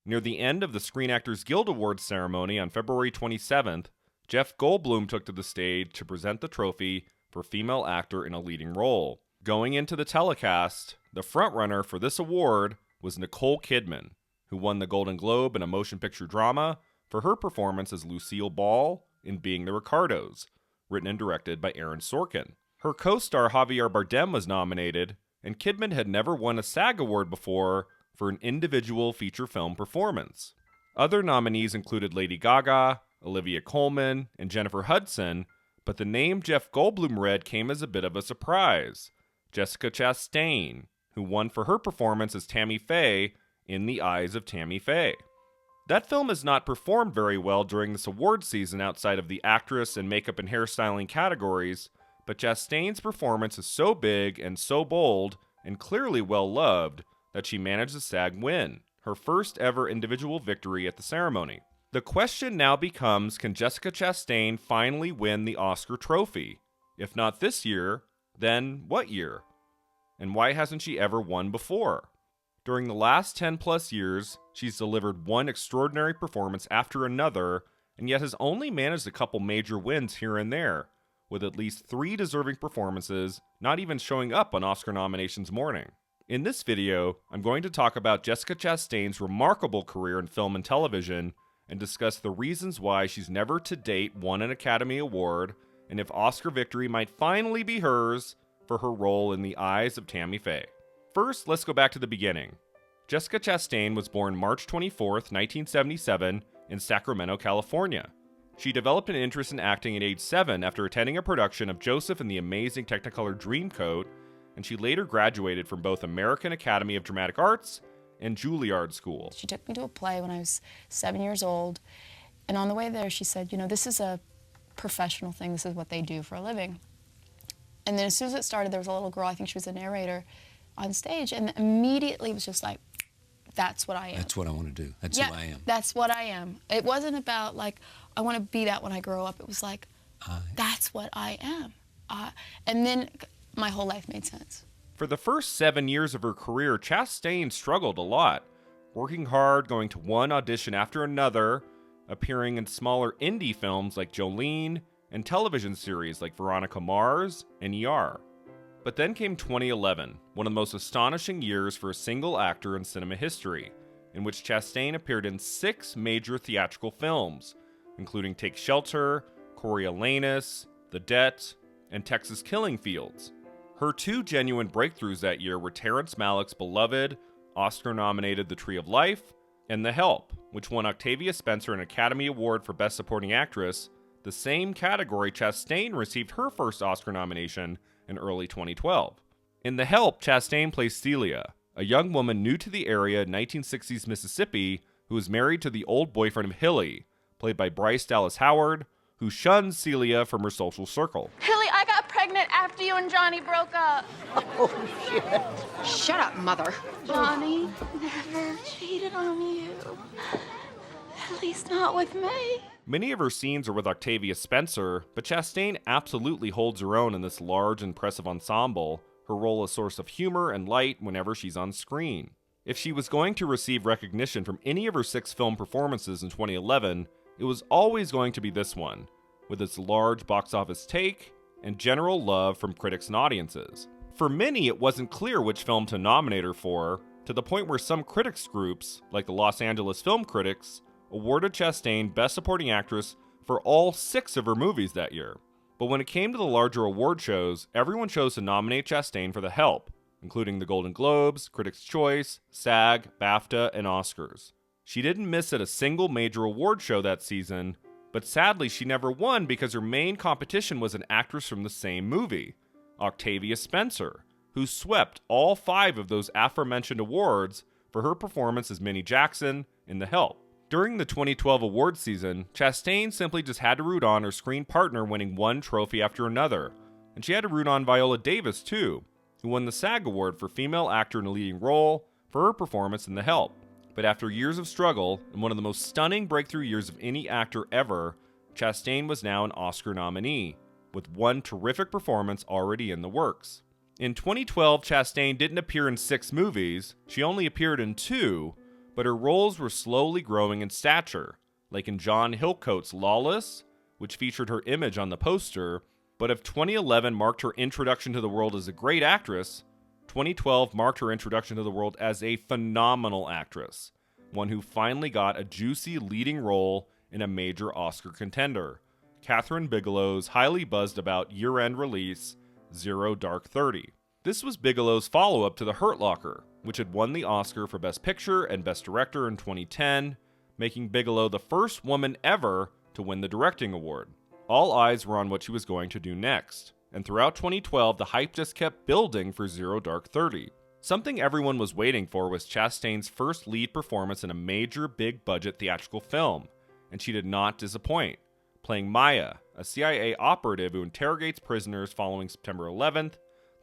Near the end of the Screen Actors Guild Awards ceremony on February 27th, Jeff Goldblum took to the stage to present the trophy for Female Actor in a Leading Role. Going into the telecast, the frontrunner for this award was Nicole Kidman, who won the Golden Globe in a motion picture drama for her performance as Lucille Ball in Being the Ricardos, written and directed by Aaron Sorkin. Her co-star Javier Bardem was nominated, and Kidman had never won a SAG award before for an individual feature film performance. Other nominees included Lady Gaga, Olivia Colman, and Jennifer Hudson, but the name Jeff Goldblum read came as a bit of a surprise: Jessica Chastain, who won for her performance as Tammy Faye in The Eyes of Tammy Faye. That film has not performed very well during this award season outside of the actress and makeup and hairstyling categories, but Chastain's performance is so big and so bold and clearly well loved that she managed the SAG win, her first ever individual victory at the ceremony. The question now becomes, can Jessica Chastain finally win the Oscar trophy? If not this year, then what year? And why hasn't she ever won before? During the last 10 plus years, she's delivered one extraordinary performance after another, and yet has only managed a couple major wins here and there, with at least 3 deserving performances not even showing up on Oscar nominations morning. In this video, I'm going to talk about Jessica Chastain's remarkable career in film and television, and discuss the reasons why she's never to date won an Academy Award, and if Oscar victory might finally be hers for her role in The Eyes of Tammy Faye. First, let's go back to the beginning. Jessica Chastain was born March 24th, 1977, in Sacramento, California. She developed an interest in acting at age 7 after attending a production of Joseph and the Amazing Technicolor Dreamcoat, and she later graduated from both American Academy of Dramatic Arts and Juilliard School. She took me to a play when I was 7 years old, and on the way there she said, this is a professional thing, this is what they do for a living. And then as soon as it started, there was a little girl, I think she was a narrator, on stage, and immediately was just like, that's what I am. That's what I want to do. That's who I am. That's what I am. It wasn't about like, I want to be that when I grow up. It was like, that's what I am. And then my whole life made sense. For the first 7 years of her career, Chastain struggled a lot, working hard, going to one audition after another, appearing in smaller indie films like Jolene, and television series like Veronica Mars and ER. But then came 2011, one of the most astonishing years for a single actor in cinema history, in which Chastain appeared in 6 major theatrical films, including Take Shelter, Coriolanus, The Debt, and Texas Killing Fields. Her 2 genuine breakthroughs that year were Terrence Malick's beloved, Oscar-nominated The Tree of Life, and The Help, which won Octavia Spencer an Academy Award for Best Supporting Actress, the same category Chastain received her first Oscar nomination in early 2012. In The Help, Chastain plays Celia, a young woman new to the area in 1960s Mississippi who is married to the old boyfriend of Hilly, played by Bryce Dallas Howard, who shuns Celia from her social circle. Hilly, I got pregnant after you and Johnny broke up. Oh, shit. Shut up, Mother. Johnny never cheated on you. At least not with me. Many of her scenes are with Octavia Spencer, but Chastain absolutely holds her own in this large, impressive ensemble, her role a source of humor and light whenever she's on screen. If she was going to receive recognition from any of her 6 film performances in 2011, it was always going to be this one, with its large box office take and general love from critics and audiences. For many, it wasn't clear which film to nominate her for, to the point where some critics groups, like the Los Angeles Film Critics, awarded Chastain Best Supporting Actress for all 6 of her movies that year. But when it came to the larger award shows, everyone chose to nominate Chastain for The Help, including the Golden Globes, Critics' Choice, SAG, BAFTA, and Oscars. She didn't miss at a single major award show that season, but sadly she never won because her main competition was an actress from the same movie, Octavia Spencer, who swept all 5 of those aforementioned awards for her performance as Minnie Jackson in The Help. During the 2012 awards season, Chastain simply just had to root on her screen partner winning one trophy after another, and she had to root on Viola Davis too, who won the SAG Award for Female Actor in a Leading Role for her performance in The Help. But after years of struggle, and one of the most stunning breakthrough years of any actor ever, Chastain was now an Oscar nominee, with one terrific performance already in the works. In 2012, Chastain didn't appear in 6 movies, she only appeared in 2, but her roles were slowly growing in stature, like in John Hillcoat's Lawless, which featured her image on the poster. But if 2011 marked her introduction to the world as a great actress, 2012 marked her introduction to the world as a phenomenal actress, one who finally got a juicy leading role in a major Oscar contender, Kathryn Bigelow's highly buzzed about year-end release, Zero Dark 30. This was Bigelow's follow-up to The Hurt Locker, which had won the Oscar for Best Picture and Best Director in 2010, making Bigelow the first woman ever to win the directing award. All eyes were on what she was going to do next, and throughout 2012 the hype just kept building for Zero Dark 30. Something everyone was waiting for was Chastain's first lead performance in a major big-budget theatrical film, and she did not disappoint, playing Maya, a CIA operative who interrogates prisoners following September 11th,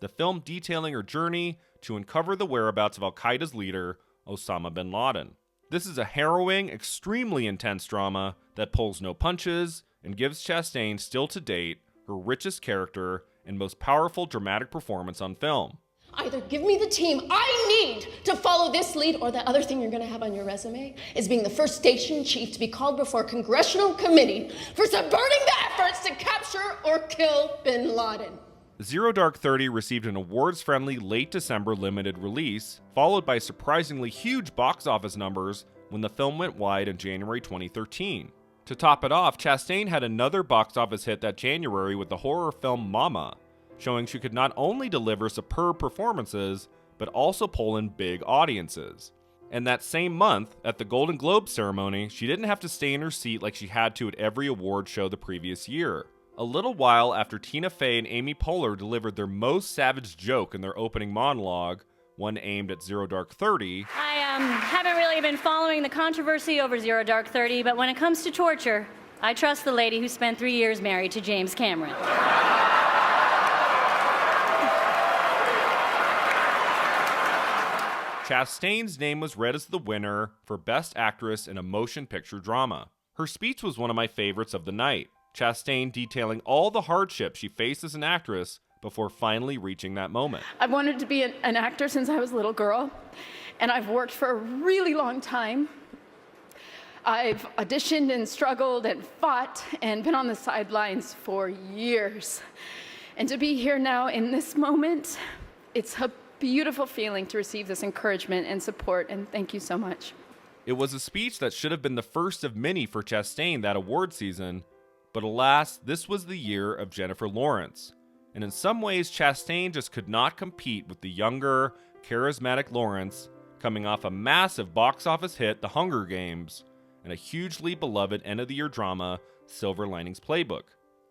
the film detailing her journey to uncover the whereabouts of Al-Qaeda's leader, Osama bin Laden. This is a harrowing, extremely intense drama that pulls no punches and gives Chastain, still to date, her richest character and most powerful dramatic performance on film. Either give me the team I need to follow this lead, or the other thing you're going to have on your resume is being the first station chief to be called before a congressional committee for subverting the efforts to capture or kill bin Laden. Zero Dark 30 received an awards-friendly late December limited release, followed by surprisingly huge box office numbers when the film went wide in January 2013. To top it off, Chastain had another box office hit that January with the horror film Mama, showing she could not only deliver superb performances, but also pull in big audiences. And that same month, at the Golden Globe ceremony, she didn't have to stay in her seat like she had to at every award show the previous year. A little while after Tina Fey and Amy Poehler delivered their most savage joke in their opening monologue, one aimed at Zero Dark 30. I haven't really been following the controversy over Zero Dark 30, but when it comes to torture, I trust the lady who spent 3 years married to James Cameron. Chastain's name was read as the winner for Best Actress in a Motion Picture Drama. Her speech was one of my favorites of the night, Chastain detailing all the hardships she faced as an actress before finally reaching that moment. I've wanted to be an actor since I was a little girl, and I've worked for a really long time. I've auditioned and struggled and fought and been on the sidelines for years. And to be here now in this moment, it's a beautiful feeling to receive this encouragement and support, and thank you so much. It was a speech that should have been the first of many for Chastain that award season, but alas, this was the year of Jennifer Lawrence. And in some ways, Chastain just could not compete with the younger, charismatic Lawrence, coming off a massive box office hit, The Hunger Games, and a hugely beloved end-of-the-year drama, Silver Linings Playbook.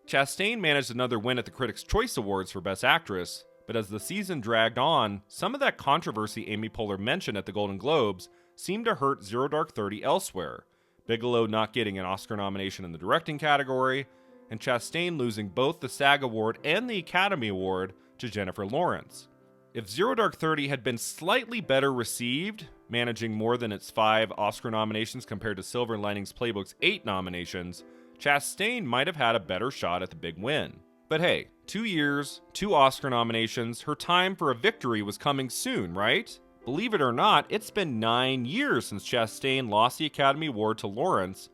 Chastain managed another win at the Critics' Choice Awards for Best Actress, but as the season dragged on, some of that controversy Amy Poehler mentioned at the Golden Globes seemed to hurt Zero Dark 30 elsewhere, Bigelow not getting an Oscar nomination in the directing category, and Chastain losing both the SAG Award and the Academy Award to Jennifer Lawrence. If Zero Dark 30 had been slightly better received, managing more than its 5 Oscar nominations compared to Silver Linings Playbook's 8 nominations, Chastain might have had a better shot at the big win. But hey, 2 years, 2 Oscar nominations, her time for a victory was coming soon, right? Believe it or not, it's been 9 years since Chastain lost the Academy Award to Lawrence.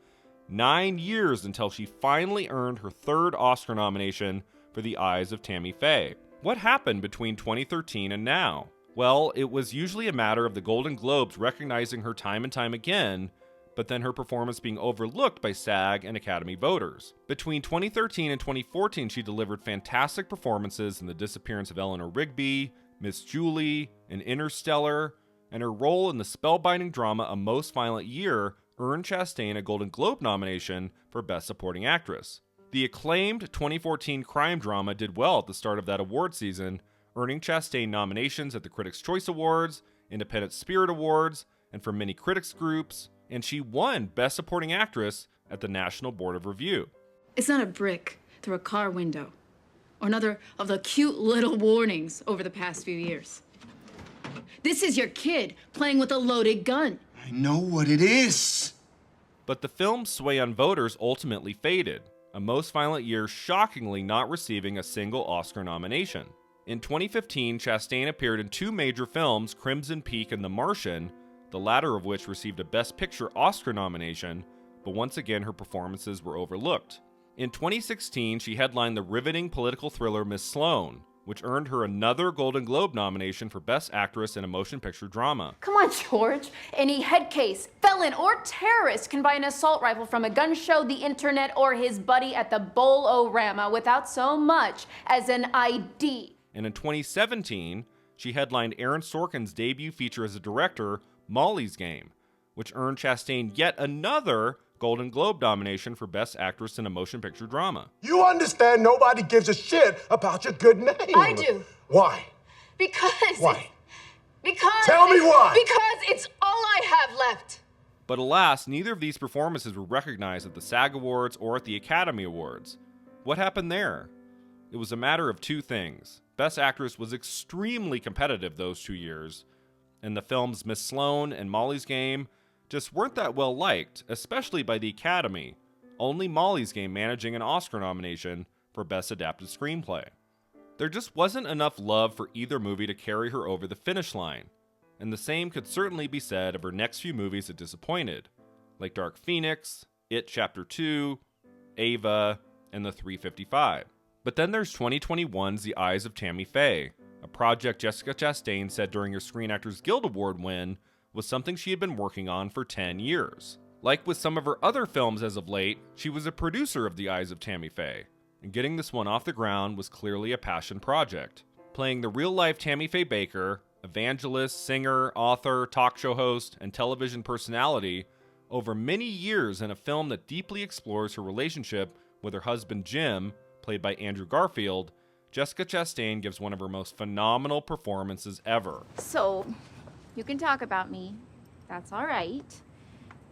9 years until she finally earned her 3rd Oscar nomination for The Eyes of Tammy Faye. What happened between 2013 and now? Well, it was usually a matter of the Golden Globes recognizing her time and time again, but then her performance being overlooked by SAG and Academy voters. Between 2013 and 2014, she delivered fantastic performances in The Disappearance of Eleanor Rigby, Miss Julie, and Interstellar, and her role in the spellbinding drama A Most Violent Year earned Chastain a Golden Globe nomination for Best Supporting Actress. The acclaimed 2014 crime drama did well at the start of that award season, earning Chastain nominations at the Critics' Choice Awards, Independent Spirit Awards, and from many critics groups, and she won Best Supporting Actress at the National Board of Review. It's not a brick through a car window, or another of the cute little warnings over the past few years. This is your kid playing with a loaded gun. I know what it is. But the film's sway on voters ultimately faded, A Most Violent Year shockingly not receiving a single Oscar nomination. In 2015, Chastain appeared in 2 major films, Crimson Peak and The Martian, the latter of which received a Best Picture Oscar nomination, but once again her performances were overlooked. In 2016, she headlined the riveting political thriller Miss Sloane, which earned her another Golden Globe nomination for Best Actress in a Motion Picture Drama. Come on, George. Any head case, felon, or terrorist can buy an assault rifle from a gun show, the internet, or his buddy at the Bowl-O-Rama without so much as an ID. And in 2017, she headlined Aaron Sorkin's debut feature as a director, Molly's Game, which earned Chastain yet another Golden Globe nomination for Best Actress in a Motion Picture Drama. You understand nobody gives a shit about your good name. I do. Why? Because... Why? Because... Tell me why! Because it's all I have left. But alas, neither of these performances were recognized at the SAG Awards or at the Academy Awards. What happened there? It was a matter of two things. Best Actress was extremely competitive those 2 years, and the films Miss Sloane and Molly's Game just weren't that well liked, especially by the Academy, only Molly's Game managing an Oscar nomination for Best Adapted Screenplay. There just wasn't enough love for either movie to carry her over the finish line, and the same could certainly be said of her next few movies that disappointed, like Dark Phoenix, It Chapter 2, Ava, and The 355. But then there's 2021's The Eyes of Tammy Faye, a project Jessica Chastain said during her Screen Actors Guild Award win was something she had been working on for 10 years. Like with some of her other films as of late, she was a producer of The Eyes of Tammy Faye, and getting this one off the ground was clearly a passion project. Playing the real-life Tammy Faye Baker, evangelist, singer, author, talk show host, and television personality, over many years in a film that deeply explores her relationship with her husband Jim, played by Andrew Garfield, Jessica Chastain gives one of her most phenomenal performances ever. So, you can talk about me. That's all right.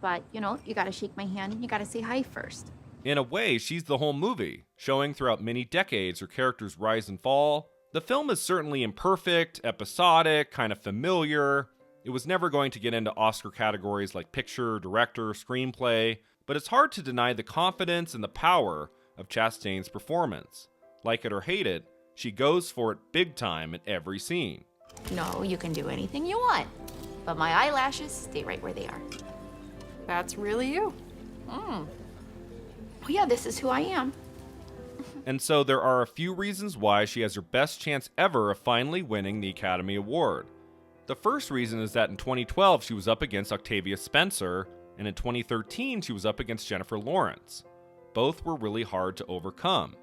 But, you gotta shake my hand and you gotta say hi first. In a way, she's the whole movie, showing throughout many decades her character's rise and fall. The film is certainly imperfect, episodic, kind of familiar. It was never going to get into Oscar categories like picture, director, screenplay, but it's hard to deny the confidence and the power of Chastain's performance. Like it or hate it, she goes for it big time in every scene. No, you can do anything you want, but my eyelashes stay right where they are. That's really you. Well, yeah, this is who I am. And so there are a few reasons why she has her best chance ever of finally winning the Academy Award. The first reason is that in 2012 she was up against Octavia Spencer, and in 2013 she was up against Jennifer Lawrence. Both were really hard to overcome.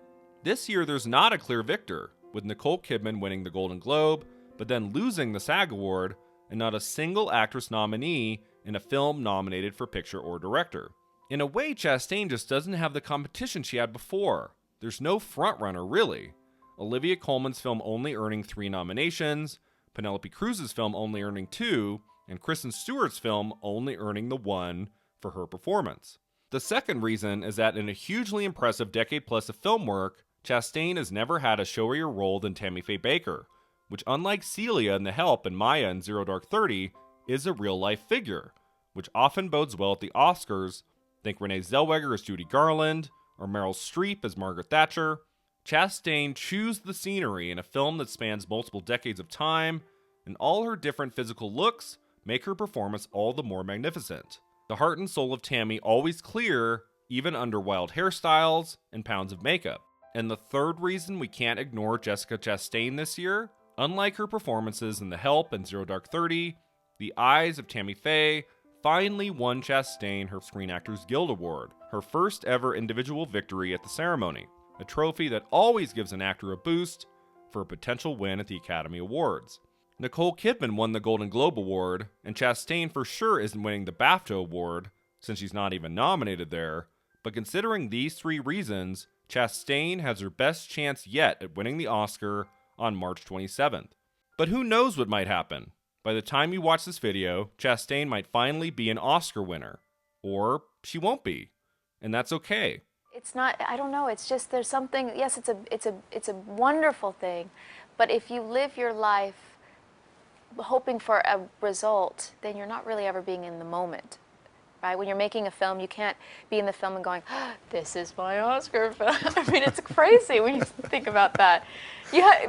This year there's not a clear victor, with Nicole Kidman winning the Golden Globe, but then losing the SAG Award, and not a single actress nominee in a film nominated for picture or director. In a way, Chastain just doesn't have the competition she had before. There's no frontrunner, really. Olivia Colman's film only earning 3 nominations, Penelope Cruz's film only earning 2, and Kristen Stewart's film only earning the 1 for her performance. The second reason is that in a hugely impressive decade plus of film work, Chastain has never had a showier role than Tammy Faye Baker, which unlike Celia in The Help and Maya in Zero Dark 30, is a real-life figure, which often bodes well at the Oscars. Think Renee Zellweger as Judy Garland, or Meryl Streep as Margaret Thatcher. Chastain chews the scenery in a film that spans multiple decades of time, and all her different physical looks make her performance all the more magnificent. The heart and soul of Tammy always clear, even under wild hairstyles and pounds of makeup. And the third reason we can't ignore Jessica Chastain this year, unlike her performances in The Help and Zero Dark 30, The Eyes of Tammy Faye finally won Chastain her Screen Actors Guild Award, her first ever individual victory at the ceremony, a trophy that always gives an actor a boost for a potential win at the Academy Awards. Nicole Kidman won the Golden Globe Award, and Chastain for sure isn't winning the BAFTA Award, since she's not even nominated there, but considering these 3 reasons, Chastain has her best chance yet at winning the Oscar on March 27th. But who knows what might happen? By the time you watch this video, Chastain might finally be an Oscar winner. Or she won't be. And that's okay. It's not, I don't know, it's just there's something, yes, it's a wonderful thing, but if you live your life hoping for a result, then you're not really ever being in the moment. Right? When you're making a film, you can't be in the film and going, oh, this is my Oscar film. I mean, it's crazy when you think about that.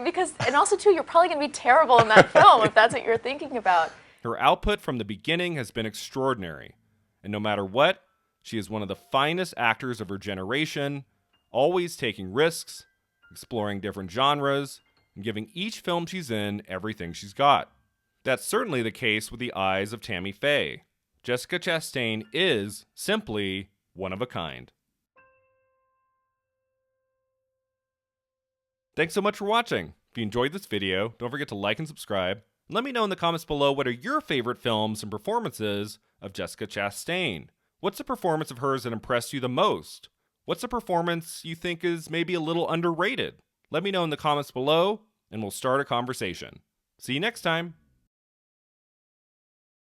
Because, and also too, you're probably going to be terrible in that film if that's what you're thinking about. Her output from the beginning has been extraordinary, and no matter what, she is one of the finest actors of her generation, always taking risks, exploring different genres, and giving each film she's in everything she's got. That's certainly the case with the Eyes of Tammy Faye. Jessica Chastain is simply one of a kind. Thanks so much for watching. If you enjoyed this video, don't forget to like and subscribe. And let me know in the comments below what are your favorite films and performances of Jessica Chastain. What's a performance of hers that impressed you the most? What's a performance you think is maybe a little underrated? Let me know in the comments below, and we'll start a conversation. See you next time.